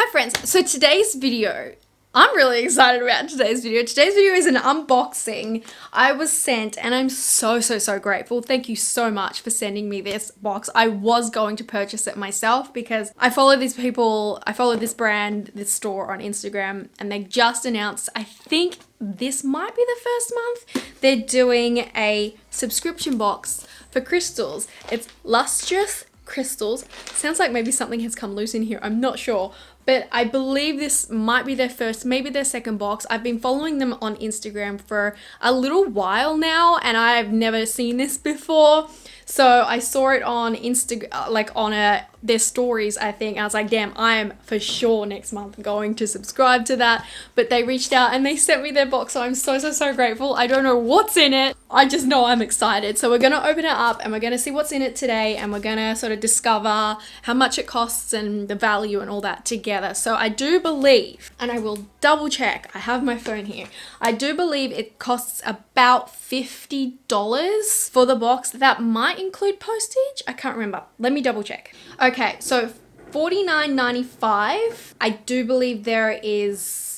Hi friends, so today's video, I'm really excited about today's video. Today's video is an unboxing I was sent and I'm so grateful. Thank you so much for sending me this box. I was going to purchase it myself because I follow these people, I follow this brand, this store on Instagram, and they just announced, I think this might be the first month, they're doing a subscription box for crystals. It's Lustrous crystals. Sounds like maybe something has come loose in here, I'm not sure. But I believe this might be their first, maybe their second box. I've been following them on Instagram for a little while now and I've never seen this before. So I saw it on Instagram, like on their stories, I think. I was like, damn, I am for sure next month going to subscribe to that. But they reached out and they sent me their box. So I'm so grateful. I don't know what's in it. I just know I'm excited. So we're going to open it up and we're going to see what's in it today. And we're going to sort of discover how much it costs and the value and all that together. So I do believe, and I will double check, I have my phone here. I do believe it costs about $50 for the box. That might include postage. I can't remember. Let me double check. Okay, so $49.95. I do believe there is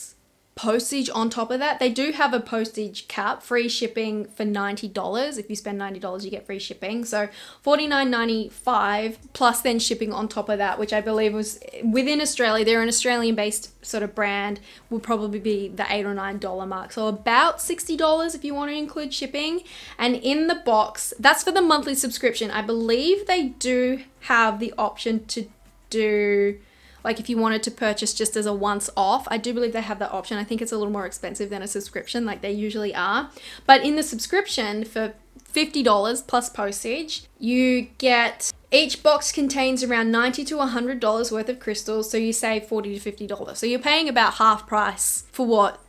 postage on top of that. They do have a postage cap, free shipping for $90. If you spend $90, you get free shipping. So $49.95 plus then shipping on top of that, which I believe was within Australia. They're an Australian-based sort of brand, will probably be the $8 or $9 mark. So about $60 if you want to include shipping. And in the box, that's for the monthly subscription. I believe they do have the option to do, like if you wanted to purchase just as a once off, I do believe they have that option. I think it's a little more expensive than a subscription like they usually are. But in the subscription for $50 plus postage, you get, each box contains around $90 to $100 worth of crystals. So you save $40 to $50. So you're paying about half price for what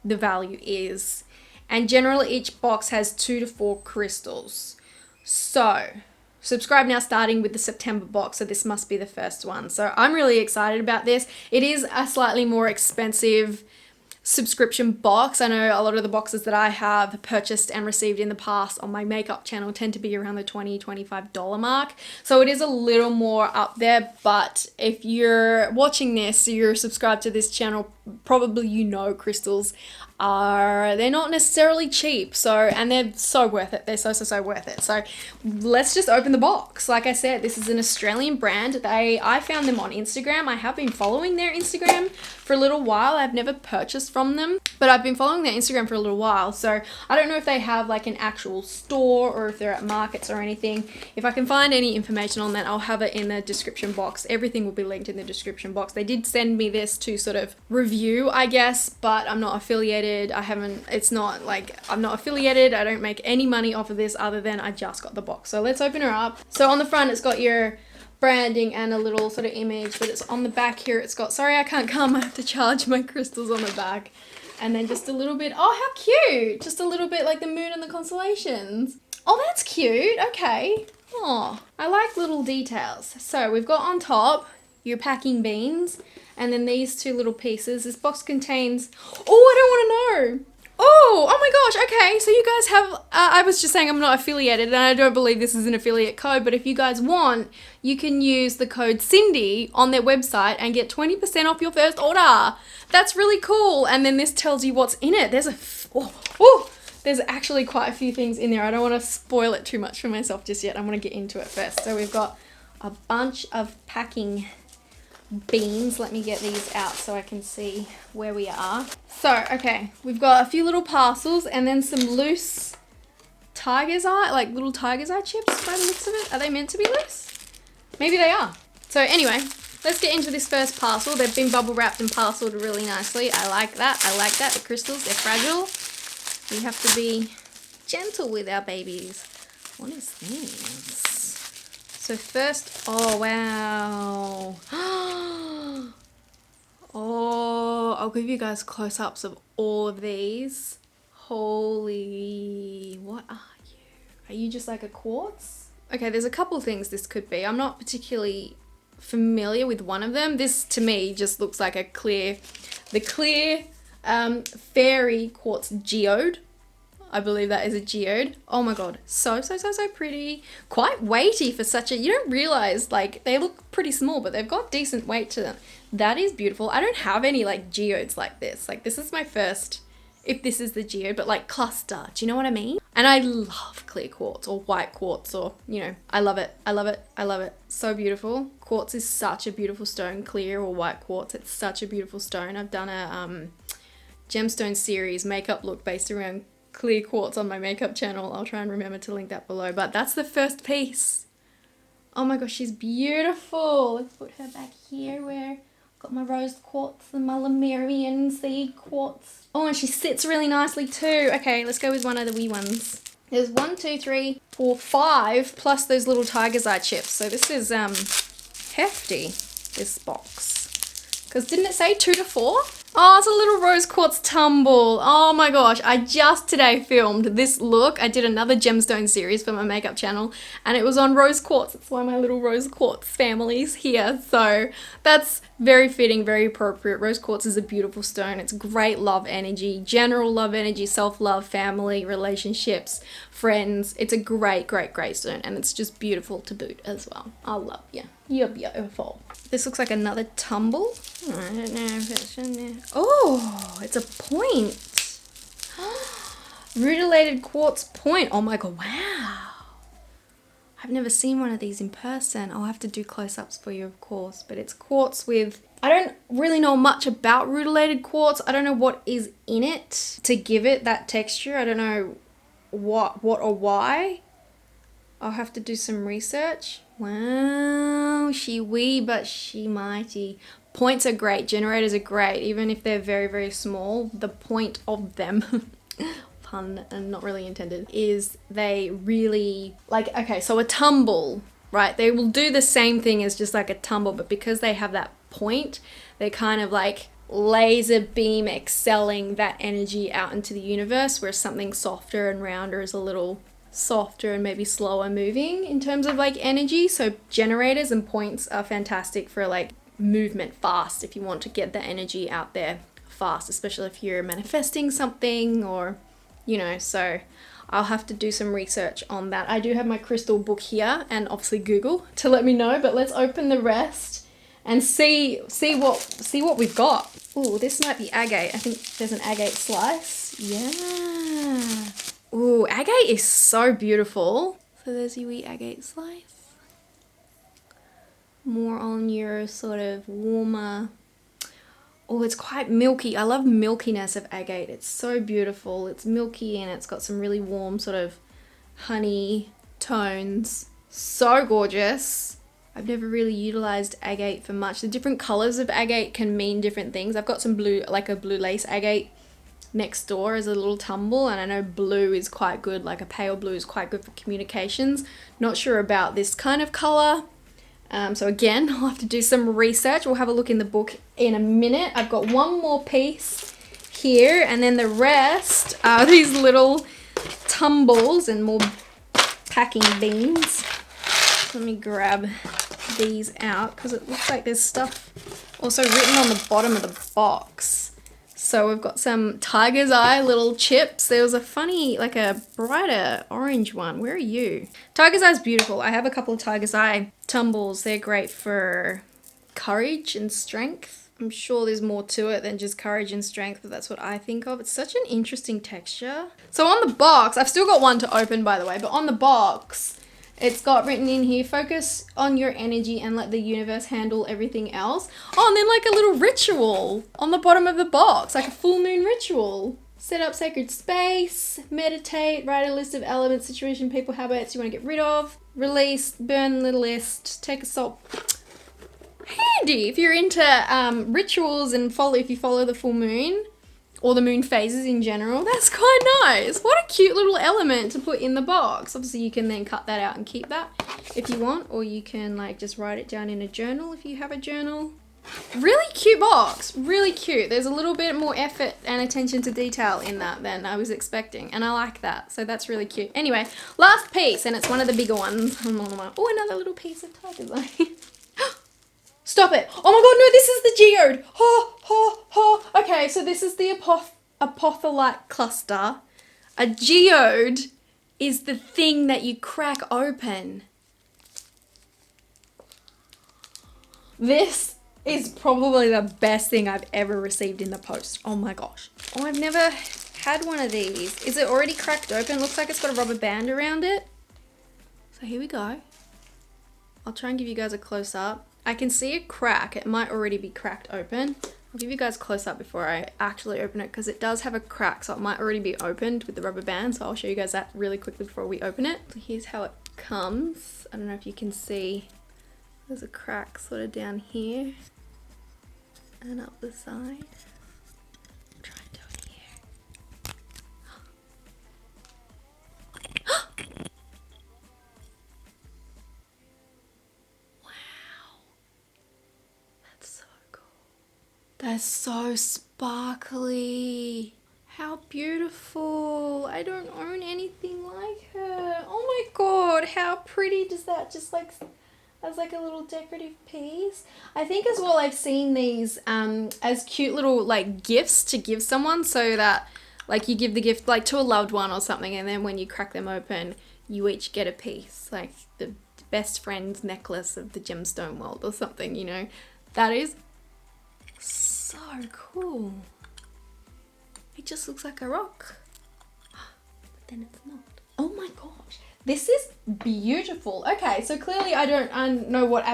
the value is. And generally each box has 2 to 4 crystals. So subscribe now starting with the September box, so this must be the first one. So I'm really excited about this. It is a slightly more expensive subscription box. I know a lot of the boxes that I have purchased and received in the past on my makeup channel tend to be around the $20, $25 mark. So it is a little more up there, but if you're watching this, you're subscribed to this channel, probably you know crystals they're not necessarily cheap, and they're so worth it. They're so worth it. So let's just open the box. Like I said, this is an Australian brand. I found them on Instagram. I have been following their Instagram for a little while. I've never purchased from them, but I've been following their Instagram for a little while. So I don't know if they have like an actual store or if they're at markets or anything. If I can find any information on that, I'll have it in the description box. Everything will be linked in the description box. They did send me this to sort of review, I guess, but I'm not affiliated. It's not like, I'm not affiliated. I don't make any money off of this other than I just got the box. So let's open her up. So on the front, it's got your branding and a little sort of image, but it's on the back here. It's got, sorry, I can't come. I have to charge my crystals on the back. And then just a little bit, oh, how cute. Just a little bit like the moon and the constellations. Oh, that's cute. Okay. Oh, I like little details. So we've got on top your packing beans. And then these two little pieces. This box contains, oh, I don't want to know. Oh my gosh. Okay. So you guys have, I was just saying I'm not affiliated and I don't believe this is an affiliate code, but if you guys want, you can use the code Cindy on their website and get 20% off your first order. That's really cool. And then this tells you what's in it. There's there's actually quite a few things in there. I don't want to spoil it too much for myself just yet. I want to get into it first. So we've got a bunch of packing beans. Let me get these out so I can see where we are. So, okay, we've got a few little parcels and then some loose tiger's eye, like little tiger's eye chips by the looks of it. Are they meant to be loose? Maybe they are. So anyway, let's get into this first parcel. They've been bubble wrapped and parceled really nicely. I like that. I like that. The crystals, they're fragile. We have to be gentle with our babies. What is this? So first, oh wow. Oh, I'll give you guys close-ups of all of these. Holy, what are you? Are you just like a quartz? Okay, there's a couple things this could be. I'm not particularly familiar with one of them. This to me just looks like the clear fairy quartz geode. I believe that is a geode. Oh my god, so pretty. Quite weighty for such a, you don't realize, like, they look pretty small, but they've got decent weight to them. That is beautiful. I don't have any like geodes like this. Like, this is my first, if this is the geode, but like cluster. Do you know what I mean? And I love clear quartz or white quartz, or, you know, I love it. I love it. I love it. So beautiful. Quartz is such a beautiful stone. Clear or white quartz, it's such a beautiful stone. I've done a gemstone series makeup look based around clear quartz on my makeup channel. I'll try and remember to link that below, but that's the first piece. Oh my gosh, she's beautiful. Let's put her back here where I've got my rose quartz and my Lemurian seed quartz. Oh, and she sits really nicely too. Okay, let's go with one of the wee ones. There's 1, 2, 3, 4, 5 plus those little tiger's eye chips. So this is hefty, this box. Because didn't it say 2 to 4? Oh, it's a little rose quartz tumble. Oh my gosh, I just today filmed this look. I did another gemstone series for my makeup channel and it was on rose quartz. That's why my little rose quartz family's here. So that's very fitting, very appropriate. Rose quartz is a beautiful stone. It's great love energy, general love energy, self-love, family, relationships, friends. It's a great stone and it's just beautiful to boot as well. I love you. You're beautiful. This looks like another tumble. I don't know if it's in there. Oh, it's a point. Rutilated quartz point. Oh my god, wow. I've never seen one of these in person. I'll have to do close-ups for you, of course. But it's quartz with... I don't really know much about rutilated quartz. I don't know what is in it to give it that texture. I don't know what or why. I'll have to do some research. Wow, she wee, but she mighty. Points are great, generators are great, even if they're very small. The point of them, pun and not really intended, is they really, like, okay, so a tumble, right? They will do the same thing as just like a tumble, but because they have that point, they're kind of like laser beam excelling that energy out into the universe, where something softer and rounder is a little softer and maybe slower moving in terms of like energy. So generators and points are fantastic for like movement fast, if you want to get the energy out there fast, especially if you're manifesting something, or, you know. So I'll have to do some research on that. I do have my crystal book here and obviously Google to let me know, but let's open the rest and see what we've got. Oh, this might be agate. I think there's an agate slice. Yeah. Ooh, agate is so beautiful. So there's your wee agate slice. More on your sort of warmer. Oh, it's quite milky. I love milkiness of agate. It's so beautiful. It's milky and it's got some really warm sort of honey tones. So gorgeous. I've never really utilized agate for much. The different colors of agate can mean different things. I've got some blue, like a blue lace agate next door as a little tumble, and I know blue is quite good, like a pale blue is quite good for communications. Not sure about this kind of color. So again, I'll have to do some research. We'll have a look in the book in a minute. I've got one more piece here, and then the rest are these little tumbles and more packing beans. Let me grab these out because it looks like there's stuff also written on the bottom of the box. So we've got some tiger's eye little chips. There was a funny, like a brighter orange one. Where are you? Tiger's eye is beautiful. I have a couple of tiger's eye tumbles. They're great for courage and strength. I'm sure there's more to it than just courage and strength, but that's what I think of. It's such an interesting texture. So on the box, I've still got one to open, by the way, but on the box, it's got written in here, focus on your energy and let the universe handle everything else. Oh, and then like a little ritual on the bottom of the box, like a full moon ritual. Set up sacred space, meditate, write a list of elements, situation, people, habits you want to get rid of, release, burn the list, take a salt. Handy if you're into rituals and if you follow the full moon or the moon phases in general. That's quite nice. What a cute little element to put in the box. Obviously you can then cut that out and keep that if you want, or you can like just write it down in a journal if you have a journal. Really cute box, really cute. There's a little bit more effort and attention to detail in that than I was expecting, and I like that, so that's really cute. Anyway, last piece, and it's one of the bigger ones. Oh, another little piece of tiger's eye. Stop it. Oh my god, no, this is the geode. Okay, so this is the apotholite cluster. A geode is the thing that you crack open. This is probably the best thing I've ever received in the post. Oh my gosh. Oh, I've never had one of these. Is it already cracked open? Looks like it's got a rubber band around it. So here we go. I'll try and give you guys a close up. I can see a crack. It might already be cracked open. I'll give you guys a close up before I actually open it because it does have a crack, so it might already be opened with the rubber band. So I'll show you guys that really quickly before we open it. So here's how it comes. I don't know if you can see. There's a crack sort of down here and up the side. Try and do it here. Wow. That's so cool. That's so sparkly. How beautiful. I don't own anything like her. Oh my god, how pretty does that just like as like a little decorative piece. I think as well I've seen these as cute little like gifts to give someone, so that like you give the gift like to a loved one or something, and then when you crack them open you each get a piece, like the best friend's necklace of the gemstone world or something, you know. That is so cool. It just looks like a rock, but then it's not. Oh my gosh. This is beautiful. Okay, so clearly I don't know what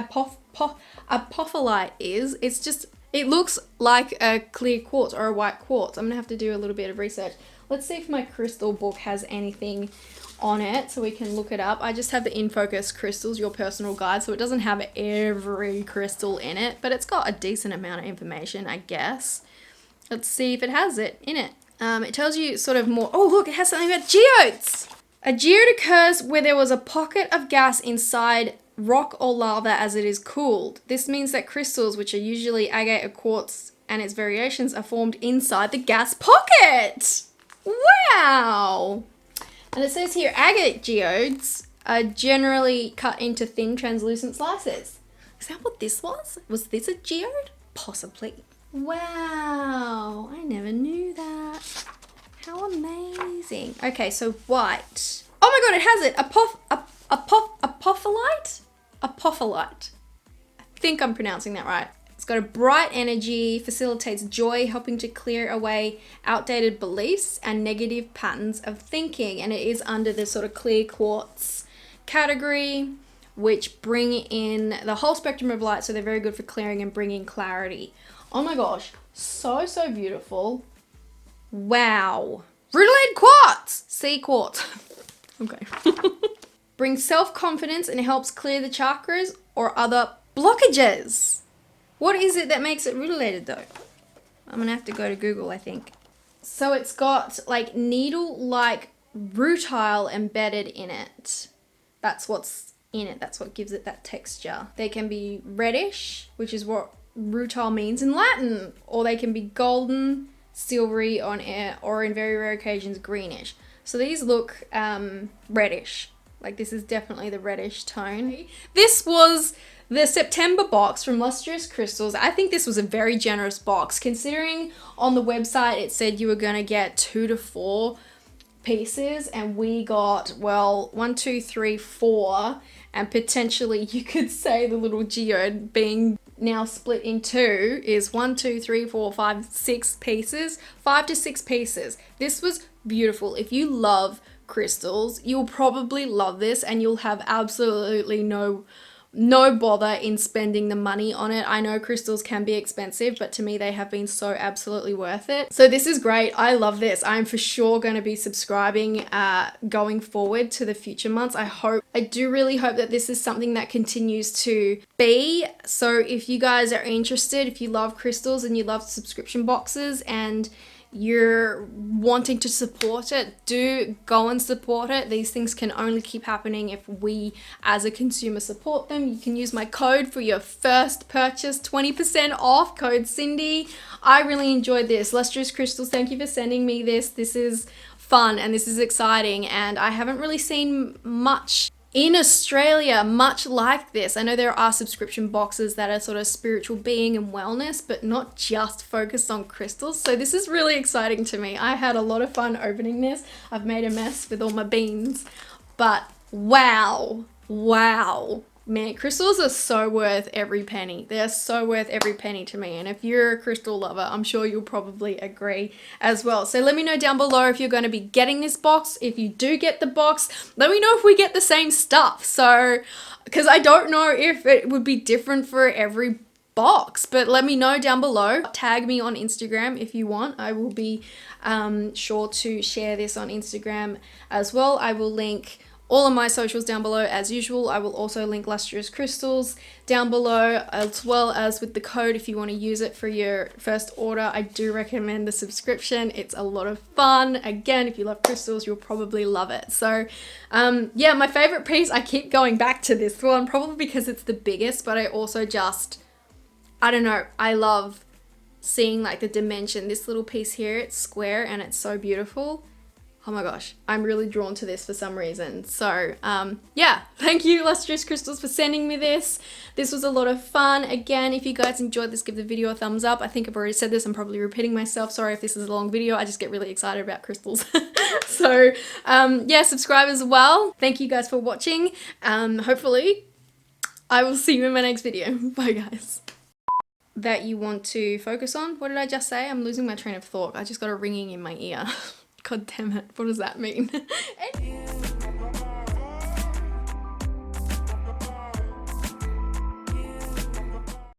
apophyllite is. It's just, it looks like a clear quartz or a white quartz. I'm gonna have to do a little bit of research. Let's see if my crystal book has anything on it so we can look it up. I just have the In Focus Crystals, your personal guide, so it doesn't have every crystal in it, but it's got a decent amount of information, I guess. Let's see if it has it in it. It tells you sort of more. Oh look, it has something about geodes. A geode occurs where there was a pocket of gas inside rock or lava as it is cooled. This means that crystals, which are usually agate or quartz and its variations, are formed inside the gas pocket. Wow! And it says here, agate geodes are generally cut into thin translucent slices. Is that what this was? Was this a geode? Possibly. Wow, I never knew that. How amazing. Okay, so white. Oh my god, it has it. Apophyllite? Apophyllite. I think I'm pronouncing that right. It's got a bright energy, facilitates joy, helping to clear away outdated beliefs and negative patterns of thinking. And it is under the sort of clear quartz category, which bring in the whole spectrum of light. So they're very good for clearing and bringing clarity. Oh my gosh, so, so beautiful. Wow. Rutilated quartz. Sea quartz. Okay. Brings self-confidence and helps clear the chakras or other blockages. What is it that makes it rutilated though? I'm gonna have to go to Google, I think. So it's got like needle-like rutile embedded in it. That's what's in it. That's what gives it that texture. They can be reddish, which is what rutile means in Latin, or they can be golden, silvery on air, or in very rare occasions greenish. So these look reddish. Like this is definitely the reddish tone. This was the September box from Lustrous Crystals. I think this was a very generous box considering on the website it said you were going to get 2 to 4 pieces, and we got, well, 1, 2, 3, 4, and potentially you could say the little geode being now split in 2 is 1, 2, 3, 4, 5, 6 pieces, 5 to 6 pieces. This was beautiful. If you love crystals, you'll probably love this, and you'll have absolutely no bother in spending the money on it. I know crystals can be expensive, but to me they have been so absolutely worth it. So this is great. I love this. I'm for sure going to be subscribing going forward to the future months. I do really hope that this is something that continues to be. So if you guys are interested, if you love crystals and you love subscription boxes and you're wanting to support it, do go and support it. These things can only keep happening if we as a consumer support them. You can use my code for your first purchase, 20% off, code Cindy. I really enjoyed this. Lustrous Crystals, thank you for sending me this. This is fun and this is exciting, and I haven't really seen much in Australia, much like this, I know there are subscription boxes that are sort of spiritual being and wellness, but not just focused on crystals. So this is really exciting to me. I had a lot of fun opening this. I've made a mess with all my beans, but wow, man, crystals are so worth every penny. They're so worth every penny to me. And if you're a crystal lover, I'm sure you'll probably agree as well. So let me know down below if you're going to be getting this box. If you do get the box, let me know if we get the same stuff. So, because I don't know if it would be different for every box, but let me know down below. Tag me on Instagram if you want. I will be sure to share this on Instagram as well. I will link all of my socials down below as usual. I will also link Lustrous crystals down below, as well as with the code if you want to use it for your first order. I do recommend the subscription. It's a lot of fun. Again, if you love crystals, you'll probably love it. So yeah, my favorite piece, I keep going back to this one, probably because it's the biggest, but I also just, I don't know, I love seeing like the dimension. This little piece here, it's square and it's so beautiful. Oh my gosh, I'm really drawn to this for some reason. So yeah, thank you Lustrous Crystals for sending me this. This was a lot of fun. Again, if you guys enjoyed this, give the video a thumbs up. I think I've already said this, I'm probably repeating myself. Sorry if this is a long video, I just get really excited about crystals. So yeah, subscribe as well. Thank you guys for watching. Hopefully I will see you in my next video. Bye guys. That you want to focus on? What did I just say? I'm losing my train of thought. I just got a ringing in my ear. God damn it, what does that mean?